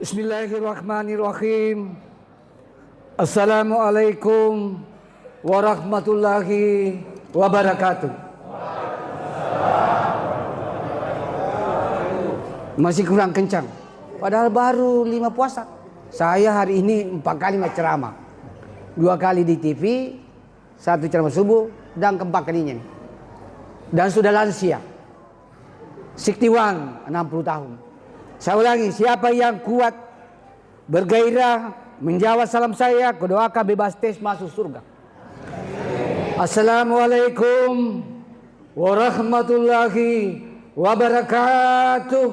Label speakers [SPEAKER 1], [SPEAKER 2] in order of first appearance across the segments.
[SPEAKER 1] Bismillahirrahmanirrahim. Assalamualaikum warahmatullahi wabarakatuh. Masih kurang kencang. Padahal baru 5 puasa. Saya hari ini 4 kali ceramah. 2 kali di TV, 1 ceramah subuh, dan keempat kalinya. Dan sudah lansia. 61, 60 tahun. Saya ulangi, siapa yang kuat, bergairah, menjawab salam saya, kudoakan bebas tes masuk surga. Assalamualaikum warahmatullahi wabarakatuh.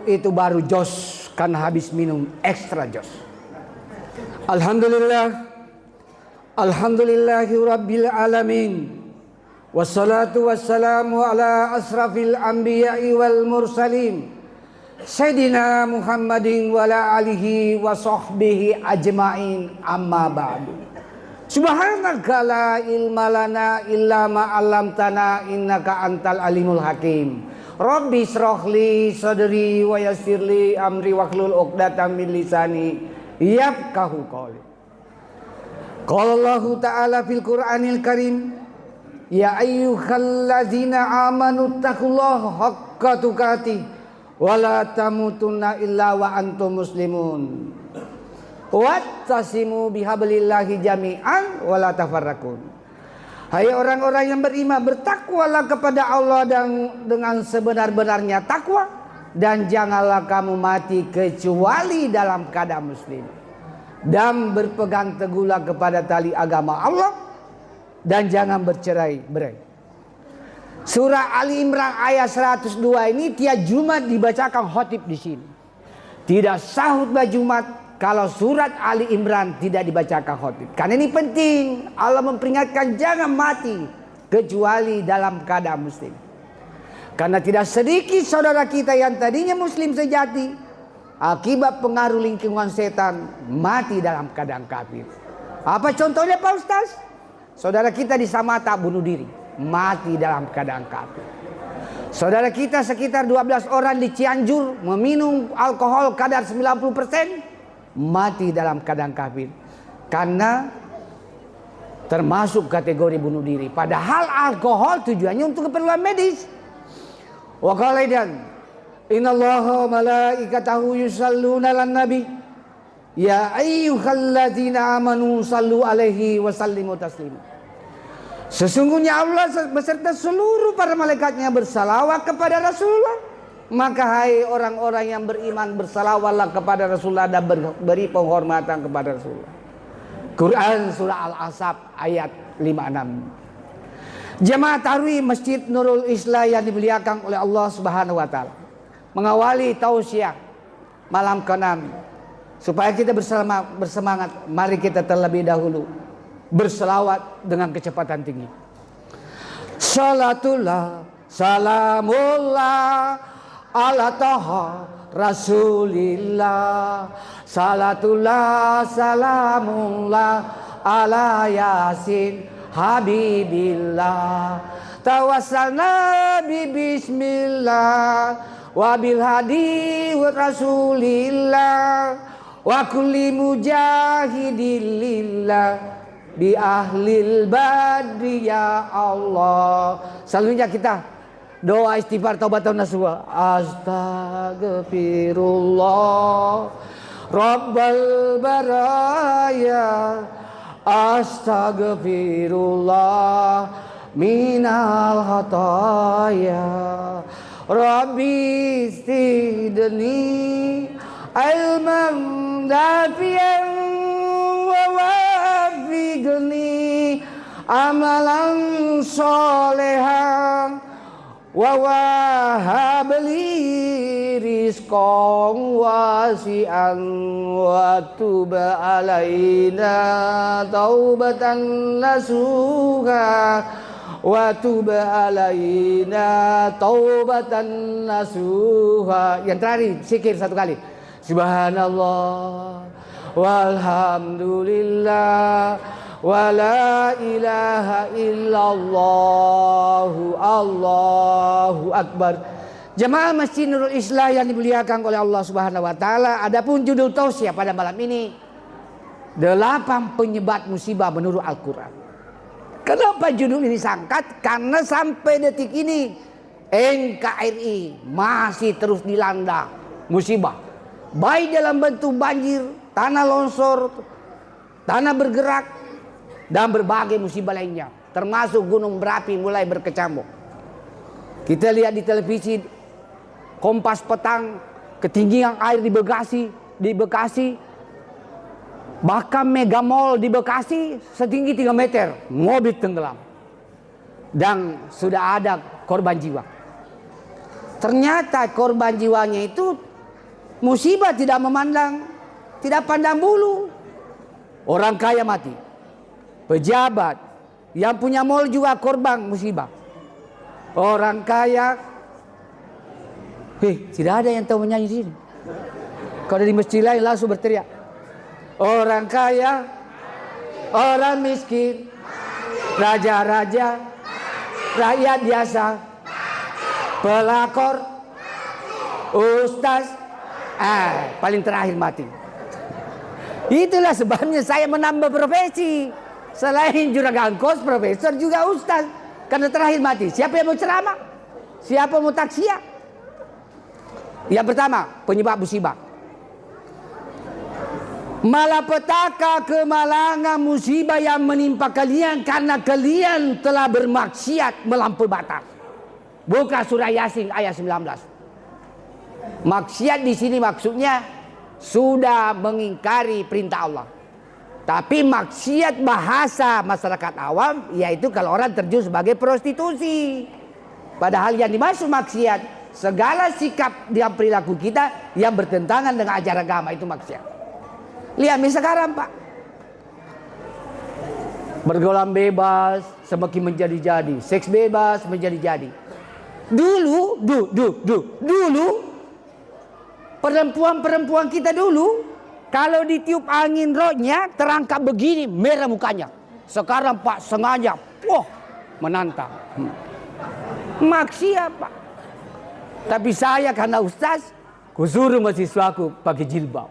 [SPEAKER 1] Itu baru jos, karena habis minum ekstra jos. Alhamdulillahi rabbil alamin. Wassalatu wassalamu ala asrafil anbiya'i wal mursalin Sayyidina Muhammadin wa ala alihi wa sahbihi ajma'in, amma ba'du. Subhanaka la ilma lana illa ma 'allamtana innaka antal alimul hakim. Rabbi shrahli sadri wa yassirli amri wahlul 'uqdatam min lisani yafqahu qawli. Qala Allah ta'ala fil Qur'anil Karim, ya ayyuhalladzina amanu taqullaha haqqa tuqatih wa la tamutunna illa wa antum muslimun wattasimu bihablillahi jami'an wa la tafarraqun. Hai orang-orang yang beriman, bertakwalah kepada Allah dan dengan sebenar-benarnya takwa, dan janganlah kamu mati kecuali dalam keadaan muslim, dan berpegang teguhlah kepada tali agama Allah, dan jangan bercerai-berai. Surah Ali Imran ayat 102 ini tiap Jumat dibacakan khotib di sini. Tidak sah khutbah Jumat kalau surat Ali Imran tidak dibacakan khotib. Karena ini penting. Allah memperingatkan jangan mati kecuali dalam keadaan muslim. Karena tidak sedikit saudara kita yang tadinya muslim sejati, akibat pengaruh lingkungan setan mati dalam keadaan kafir. Apa contohnya Pak Ustaz? Saudara kita di Samata bunuh diri, mati dalam keadaan kafir. Saudara kita sekitar 12 orang di Cianjur meminum alkohol kadar 90%, mati dalam keadaan kafir. Karena termasuk kategori bunuh diri. Padahal alkohol tujuannya untuk keperluan medis. Wa qala aidan, innallaha malaikatahu yusalluna 'alan nabi. Ya ayyuhalladzina amanu sallu alaihi wa sallimu taslima. Sesungguhnya Allah beserta seluruh para malaikatnya bersalawat kepada Rasulullah. Maka hai orang-orang yang beriman, bersalawatlah kepada Rasulullah dan beri penghormatan kepada Rasulullah. Quran surah Al-Ahzab ayat 56. Jemaah Tarwih Masjid Nurul Islah yang dimuliakan oleh Allah Subhanahu wa taala, mengawali tausiah malam ke-6. Supaya kita bersemangat, mari kita terlebih dahulu berselawat dengan kecepatan tinggi. Salatullah, salamullah ala taha rasulillah. Salatullah, salamullah ala yasin habibillah. Tawassalna bi bismillah wa bil hadi wa rasulillah wa kulli mujahidin lillah bi ahlil badri ya Allah. Selanjutnya kita doa istighfar taubatan nasuha. Astagfirullah Rabbal baraya, astagfirullah minal khataya. Rabbi zidni ilman nafi'an wa wafiqni amalan solehan wa wahabli rizqan wasi'an wa tub alaina taubatan nasuha wa tub alaina taubatan nasuha. Yang terakhir zikir 1 kali. Subhanallah walhamdulillah wa la ilaha illallah, Allahu akbar. Jemaah Masjid Nurul Islah yang dimuliakan oleh Allah Subhanahu wa taala, adapun judul tausiah pada malam ini 8 penyebab musibah menurut Al-Qur'an. Kenapa judul ini sangkat? Karena sampai detik ini NKRI masih terus dilanda musibah, baik dalam bentuk banjir, tanah longsor, tanah bergerak, dan berbagai musibah lainnya, termasuk gunung berapi mulai berkecamuk. Kita lihat di televisi Kompas petang, ketinggian air di Bekasi, bahkan Mega Mall di Bekasi setinggi 3 meter, mobil tenggelam, dan sudah ada korban jiwa. Ternyata korban jiwanya itu musibah tidak pandang bulu. Orang kaya mati, pejabat yang punya mall juga korban musibah. Orang kaya, tidak ada yang tahu menyanyi di sini. Kalau di masjid lain langsung berteriak. Orang kaya, orang miskin, raja-raja, rakyat biasa, pelakor, ustaz, paling terakhir mati. Itulah sebabnya saya menambah profesi. Selain juragan kos, profesor juga ustaz. Karena terakhir mati. Siapa yang mau ceramah? Siapa mau taksiah? Yang pertama, penyebab musibah. Malapetaka, kemalangan, musibah yang menimpa kalian karena kalian telah bermaksiat melampaui batas. Buka surah Yasin ayat 19. Maksiat di sini maksudnya sudah mengingkari perintah Allah. Tapi maksiat bahasa masyarakat awam yaitu kalau orang terjun sebagai prostitusi. Padahal yang dimaksud maksiat segala sikap dan perilaku kita yang bertentangan dengan ajaran agama itu maksiat. Lihat sekarang Pak, bergaulan bebas semakin menjadi-jadi, seks bebas menjadi-jadi. Dulu perempuan kita dulu kalau ditiup angin rohnya terangkat begini merah mukanya. Sekarang Pak sengaja, menantang. Maksiat Pak. Tapi saya karena ustaz, kusuruh mahasiswaku pakai jilbab.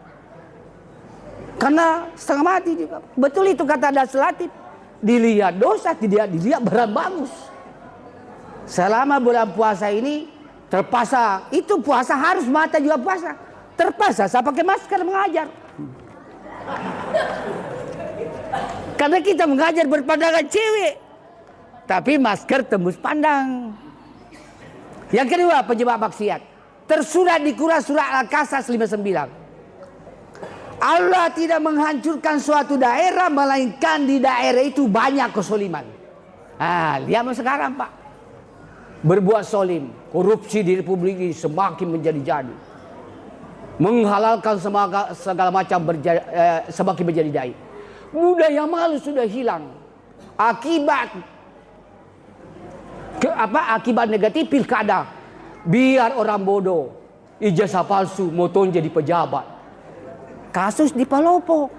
[SPEAKER 1] Karena setengah mati juga. Betul itu kata Das Latif. Dilihat dosa, tidak dilihat barang bagus. Selama bulan puasa ini terpaksa, itu puasa harus mata juga puasa. Terpaksa saya pakai masker mengajar. Karena kita mengajar berpandangan cewek. Tapi masker tembus pandang. Yang kedua penyebab maksiat. Tersurat di Quran surah Al-Qasas 59. Allah tidak menghancurkan suatu daerah melainkan di daerah itu banyak kesoliman. Lihat sekarang Pak. Berbuat solim, korupsi di Republik ini semakin menjadi-jadi. Menghalalkan segala macam semakin menjadi-jadi. Budaya malu sudah hilang. Akibat negatif pilkada. Biar orang bodoh, ijazah palsu, moton jadi pejabat. Kasus di Palopo,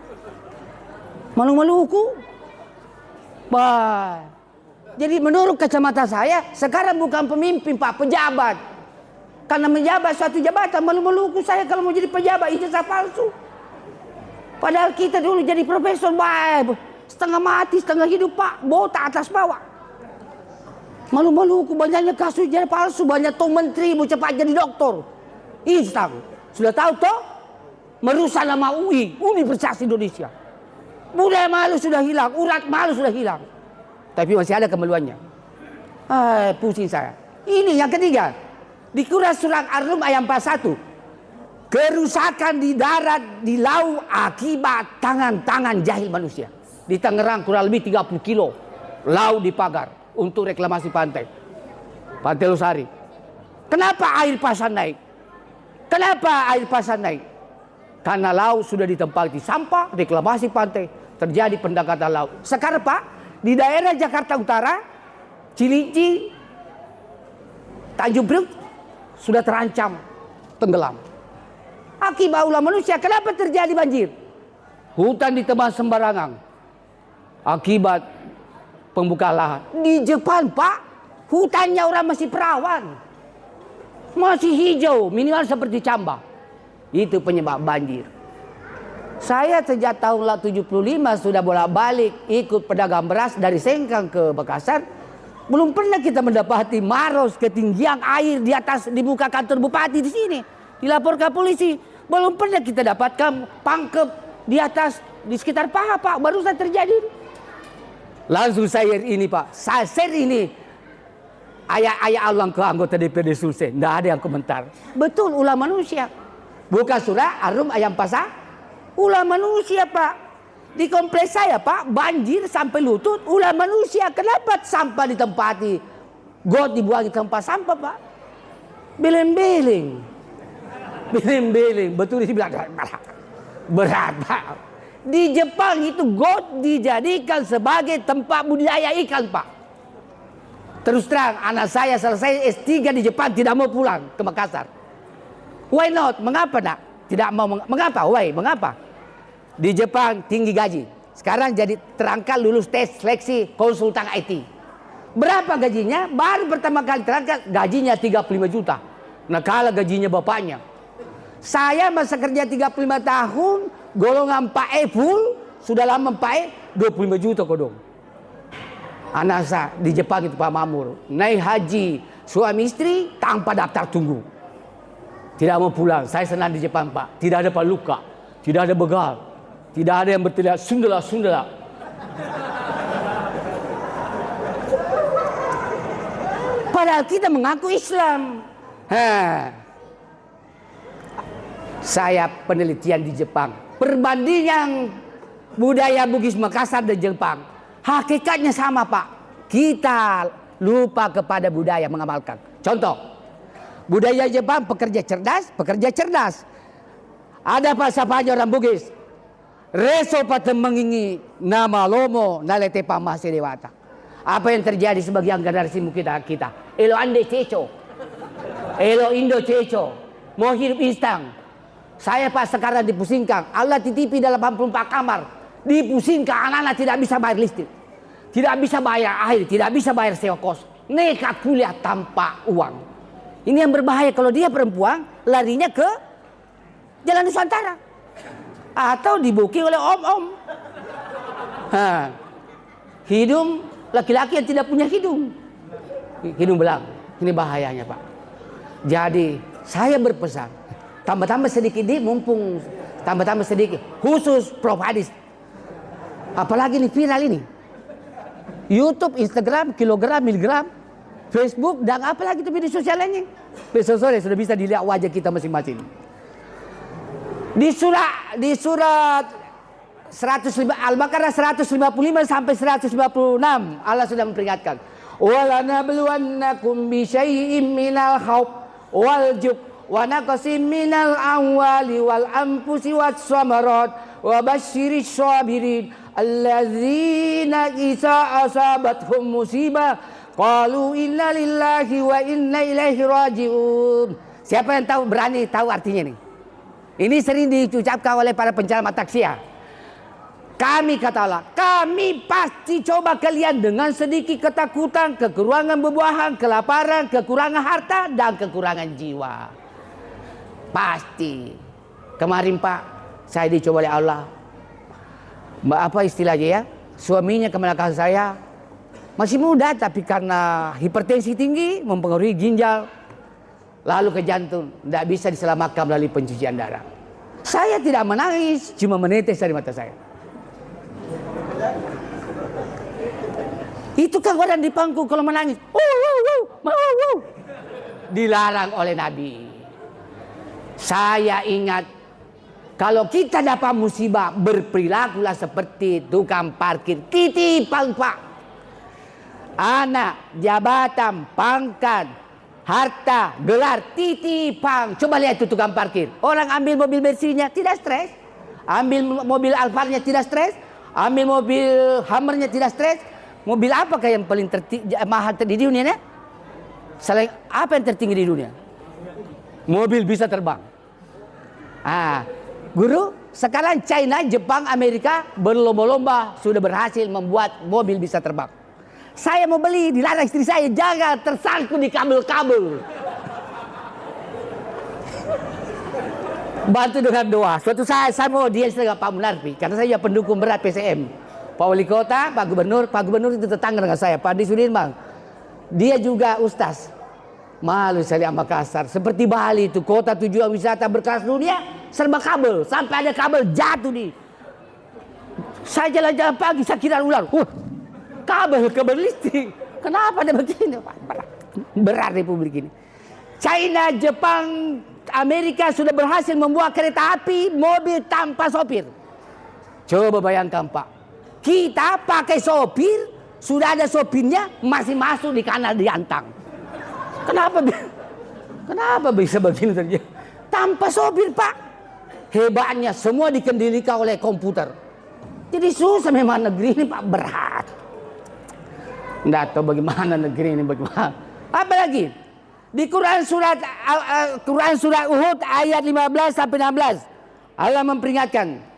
[SPEAKER 1] Maluku. Jadi menurut kacamata saya, sekarang bukan pemimpin Pak, pejabat. Karena menjabat suatu jabatan, Maluku saya kalau mau jadi pejabat, ijazah palsu. Padahal kita dulu jadi profesor, setengah mati, setengah hidup Pak, botak atas bawah. Maluku banyaknya kasus jadi palsu, banyak tuh menteri mau cepat jadi doktor. Instan, sudah tahu toh? Merusak nama UI, Universitas Indonesia. Budaya malu sudah hilang, urat malu sudah hilang. Tapi masih ada kemaluannya. Pusing saya. Ini yang ketiga. Di Quran surat Ar-Rum ayat 41. Kerusakan di darat, di laut akibat tangan-tangan jahil manusia. Di Tangerang kurang lebih 30 kilo laut dipagar untuk reklamasi pantai. Pantai Losari. Kenapa air pasang naik? Karena laut sudah ditempati sampah, reklamasi pantai, terjadi pendekatan laut. Sekarang Pak, di daerah Jakarta Utara, Cilinci, Tanjung Priok sudah terancam tenggelam. Akibat ulah manusia, kenapa terjadi banjir? Hutan ditebang sembarangan. akibat pembukaan lahan. Di Jepang Pak, hutannya orang masih perawan, masih hijau, minimal seperti Camba. Itu penyebab banjir. Saya sejak tahun 75 sudah bolak-balik ikut pedagang beras dari Sengkang ke Makassar. Belum pernah kita mendapati maros ketinggian air di atas, di muka kantor bupati di sini. Dilaporkan polisi. Belum pernah kita dapatkan pangkep di atas, di sekitar paha Pak. Barusan terjadi. Langsung saya ini Pak. Saya share ini. Ayat-ayat Allah ke anggota DPD Sulsel. Tidak ada yang komentar. Betul, ulah manusia. Bukan surah Ar-Rum ayat pasal. Ulah manusia Pak. Di kompleks saya Pak, banjir sampai lutut, ulah manusia. Kenapa sampah ditempati? Got dibuang di tempat sampah Pak. Beleng-beleng. Beleng-beleng. Betul dibilang berat Pak. Di Jepang itu got dijadikan sebagai tempat budidaya ikan Pak. Terus terang, anak saya selesai S3 di Jepang tidak mau pulang ke Makassar. Why not? Mengapa nak? Tidak mau. Mengapa? Why? Mengapa? Di Jepang tinggi gaji. Sekarang jadi terangkat lulus tes seleksi konsultan IT. Berapa gajinya? Baru pertama kali terangkat gajinya 35 juta. Nah kalah gajinya bapaknya. Saya masa kerja 35 tahun, golongan 4E full, sudah lama 4E 25 juta kodong. Anak saya di Jepang itu Pak Mamur, naik haji suami istri tanpa daftar tunggu. Tidak mau pulang. Saya senang di Jepang Pak. Tidak ada Pak luka, tidak ada begal, tidak ada yang berteriak Sundala, Sundala. Padahal kita mengaku Islam. Saya penelitian di Jepang, perbandingan budaya Bugis Makassar dan Jepang, hakikatnya sama Pak. Kita lupa kepada budaya mengamalkan. Contoh, budaya Jepang pekerja cerdas. Ada falsafahnya orang Bugis. Reso patem mengingi nama lomo nalete pamase dewata. Apa yang terjadi sebagian generasi kita? Elo ande ceco. Elo Indo ceco. Mau hidup instan. Saya Pak sekarang dipusingkan. Allah titipi dalam 84 kamar. Dipusingkan anak-anak tidak bisa bayar listrik. Tidak bisa bayar air. Tidak bisa bayar sewa kos. Nekat kuliah tanpa uang. Ini yang berbahaya kalau dia perempuan larinya ke Jalan Nusantara. Atau dibuki oleh om-om. Hidung laki-laki yang tidak punya hidung. Hidung belang. Ini bahayanya Pak. Jadi saya berpesan. Tambah-tambah sedikit mumpung tambah-tambah sedikit. Khusus Prof Hadis. Apalagi ini viral ini. YouTube, Instagram, kilogram, miligram, Facebook, dan apalagi itu media sosial lainnya. Besok sore sudah bisa dilihat wajah kita masing-masing. Di surat 105 Al-Baqarah 155 sampai 156 Allah sudah memperingatkan. Walanabluwannakum bi syai'im minal khawf wal jub wa naqsim minal amwali wal anfusi was samarat wa basyiris sabirin alladzina idza asabathum musibah qalu inna lillahi wa inna ilaihi raji'un. Siapa yang berani tahu artinya ini? Ini sering diucapkan oleh para penceramah taksiah. Kami kata Allah, kami pasti coba kalian dengan sedikit ketakutan, kekurangan buah-buahan, kelaparan, kekurangan harta, dan kekurangan jiwa. Pasti. Kemarin Pak, saya dicoba oleh Allah. Apa istilahnya ya? Suaminya kemenakan saya masih muda, tapi karena hipertensi tinggi, mempengaruhi ginjal, lalu ke jantung, tidak bisa diselamatkan melalui pencucian darah. Saya tidak menangis, cuma menetes dari mata saya. Itu kan orang di panggung kalau menangis, dilarang oleh Nabi. Saya ingat, kalau kita dapat musibah, berperilakulah seperti tukang parkir. Titipan Pak. Anak, jabatan, pangkat, harta, gelar, titipan. Coba lihat itu tukang parkir. Orang ambil mobil Mercy-nya tidak stres. Ambil mobil Alphard-nya tidak stres. Ambil mobil Hummer-nya tidak stres. Mobil apakah yang paling mahal di dunia? Selain apa yang tertinggi di dunia? Mobil bisa terbang. Guru, sekarang China, Jepang, Amerika berlomba-lomba sudah berhasil membuat mobil bisa terbang. Saya mau beli, dilarang istri saya, jangan tersangkut di kabel-kabel. Bantu dengan doa. Suatu saat saya mau dia dengan Pak Munarfi, karena saya pendukung berat PCM. Pak Wali Kota, Pak Gubernur itu tetangga dengan saya, Pak Andi Sudirman. Dia juga ustaz. Malu saya lihat Makassar. Seperti Bali itu, kota tujuan wisata berkelas dunia, serba kabel. Sampai ada kabel jatuh nih. Saya jalan-jalan pagi, saya kira ular. Kabel listrik. Kenapa ada begini? Berat Republik ini. China, Jepang, Amerika sudah berhasil membuat kereta api, mobil tanpa sopir. Coba bayangkan Pak. Kita pakai sopir, sudah ada sopirnya, masih masuk di kanal diantang. Kenapa bisa begini terjadi? Tanpa sopir Pak. Hebatnya semua dikendalikan oleh komputer. Jadi susah memang negeri ini Pak, berat. Nggak tahu bagaimana negeri ini bagaimana. Apalagi di Quran surat Uhud ayat 15 sampai 16. Allah memperingatkan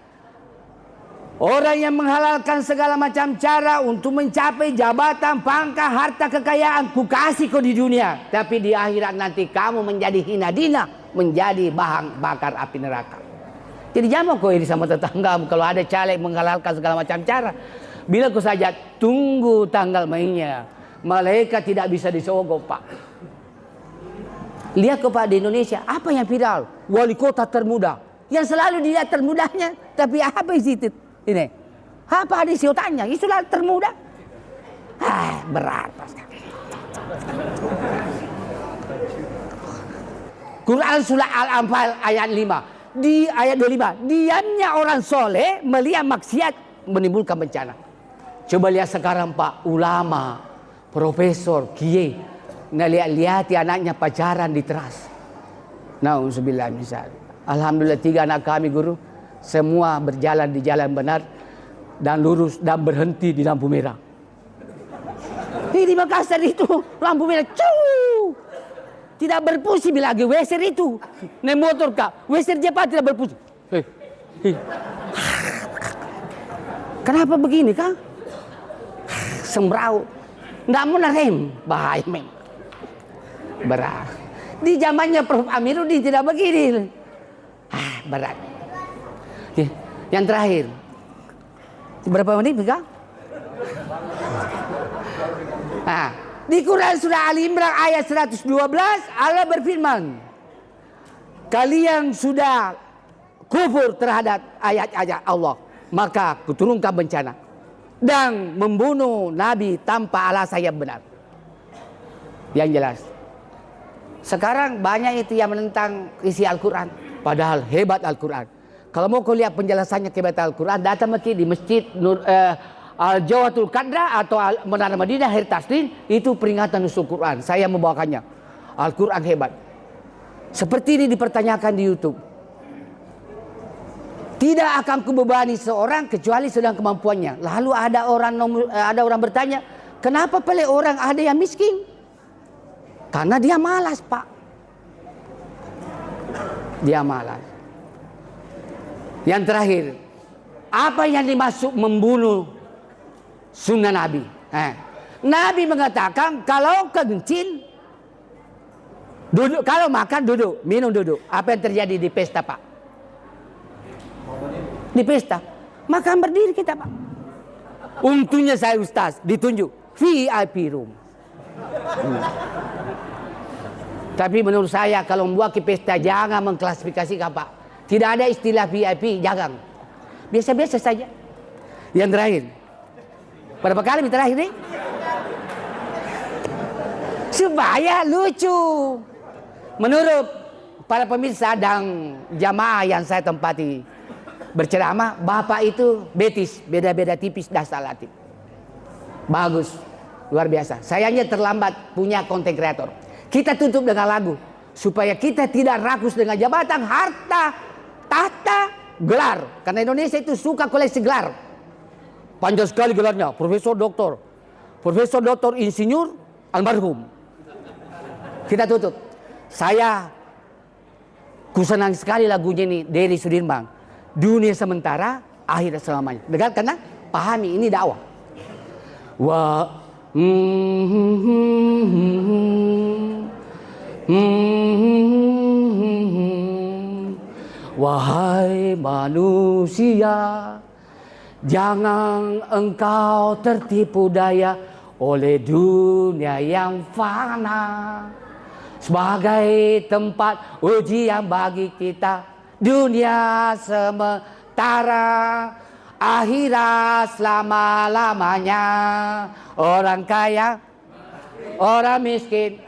[SPEAKER 1] orang yang menghalalkan segala macam cara untuk mencapai jabatan, pangkat, harta, kekayaan, kukasih kau di dunia. Tapi di akhirat nanti kamu menjadi hina dina, menjadi bahan bakar api neraka. Jadi jangan kau iri sama tetanggamu kalau ada caleg menghalalkan segala macam cara. Bila kau saja tunggu tanggal mainnya, malaikat tidak bisa disogok Pak. Lihat kau Pak di Indonesia, apa yang viral? Wali kota termuda. Yang selalu dilihat termudahnya, tapi apa isi itu? Ini, apa ada siotannya? Itulah termuda. Berat sekali. Quran surah Al-Anfal ayat 5. Di ayat 25, diamnya orang soleh melihat maksiat menimbulkan bencana. Coba lihat sekarang Pak, ulama, profesor, kiai, ngelihat-lihati anaknya pacaran di teras. Nauzubillah misalnya. Alhamdulillah 3 anak kami guru, semua berjalan di jalan benar dan lurus dan berhenti di lampu merah. Di Makassar itu lampu merah, tidak berfungsi bila lagi weser itu. Naik motor Kak, weser cepat tidak berfungsi. Kenapa begini Kak? Sembrau, nggak mau rem, bahaya men. Berat. Di zamannya Prof. Amiruddin tidak begini. Berat. Yang terakhir, berapa menit Kak? Di Quran surah Ali Imran ayat 112 Allah berfirman, kalian sudah kufur terhadap ayat-ayat Allah, maka kuturunkan bencana dan membunuh Nabi tanpa alasan yang benar. Yang jelas, sekarang banyak itu yang menentang isi Al-Quran, padahal hebat Al-Quran. Kalau mau kau lihat penjelasannya kehebatan Al-Quran, datang di masjid Al-Jawatul Qadra atau Menara Madinah Hari Taslim, itu peringatan nusul Quran. Saya membawakannya. Al-Quran hebat. Seperti ini dipertanyakan di YouTube. Tidak akan kubebani seorang kecuali sedang kemampuannya. Lalu ada orang bertanya, kenapa pilih orang ada yang miskin? Karena dia malas Pak. Dia malas. Yang terakhir, apa yang dimaksud membunuh sunnah Nabi? Nabi mengatakan kalau kencing duduk, kalau makan duduk, minum duduk. Apa yang terjadi di pesta Pak? Di pesta makan berdiri kita Pak. Untungnya saya ustaz ditunjuk VIP room. Tapi menurut saya kalau membuat pesta jangan mengklasifikasikan Pak. Tidak ada istilah VIP, jangan. Biasa-biasa saja. Yang terakhir, berapa kali terakhir nih? Supaya lucu. Menurut para pemirsa dan jamaah yang saya tempati berceramah, Bapak itu betis, beda-beda tipis dah salatif. Bagus, luar biasa. Sayangnya terlambat punya konten kreator. Kita tutup dengan lagu supaya kita tidak rakus dengan jabatan, harta, tahta, gelar. Karena Indonesia itu suka koleksi gelar. Panjang sekali gelarnya, Profesor Doktor Insinyur almarhum. Kita tutup. Ku senang sekali lagunya ini dari Sudirman. Dunia sementara, akhirat selamanya. Dengarkan, pahami ini dakwah. Wahai manusia, jangan engkau tertipu daya oleh dunia yang fana. Sebagai tempat ujian bagi kita, dunia sementara, akhirat selama-lamanya. Orang kaya, orang miskin,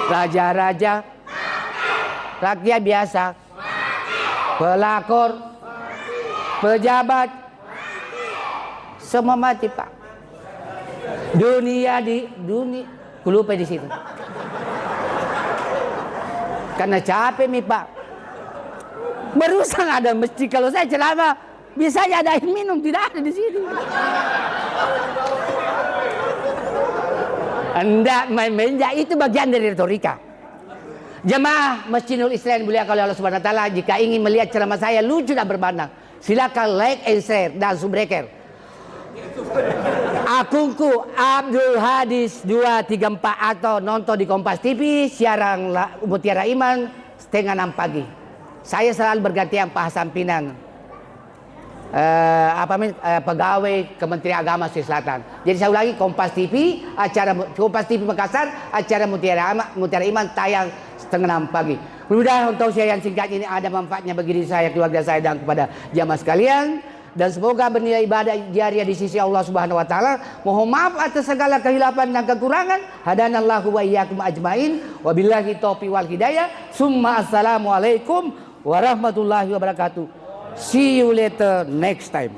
[SPEAKER 1] raja-raja, rakyat biasa, pelakor, pejabat, semua mati, Pak. Dunia, aku lupa di situ. Karena capek nih, Pak. Berusaha ada masjid, kalau saya ceramah bisa ada air minum, tidak ada di sini. Hendak main-main, itu bagian dari retorika. Jemaah Masjidul Islam mulia oleh Allah Subhanahu wa taala, jika ingin melihat ceramah saya lucu dan berbandang, silakan like and share dan subscribe. Akunku Abdul Hadis 234 atau nonton di Kompas TV siaran Mutiara Iman setengah 6 pagi. Saya selalu bergantian Pak Hasan Pinang, pegawai Kementerian Agama Sulawesi Selatan. Jadi saya ulangi, Kompas TV, acara Kompas TV Makassar, acara Mutiara Iman tayang setengah 6 pagi. Mudah-mudahan untuk saya yang singkat ini ada manfaatnya bagi diri saya, keluarga saya, dan kepada jamaah sekalian. Dan semoga bernilai ibadah jariah di sisi Allah Subhanahu wa taala. Mohon maaf atas segala kehilapan dan kekurangan. Hadanallahu wa iyyakum ajmain. Wabillahi taufiq wal hidayah. Summa assalamualaikum warahmatullahi wabarakatuh. See you later next time.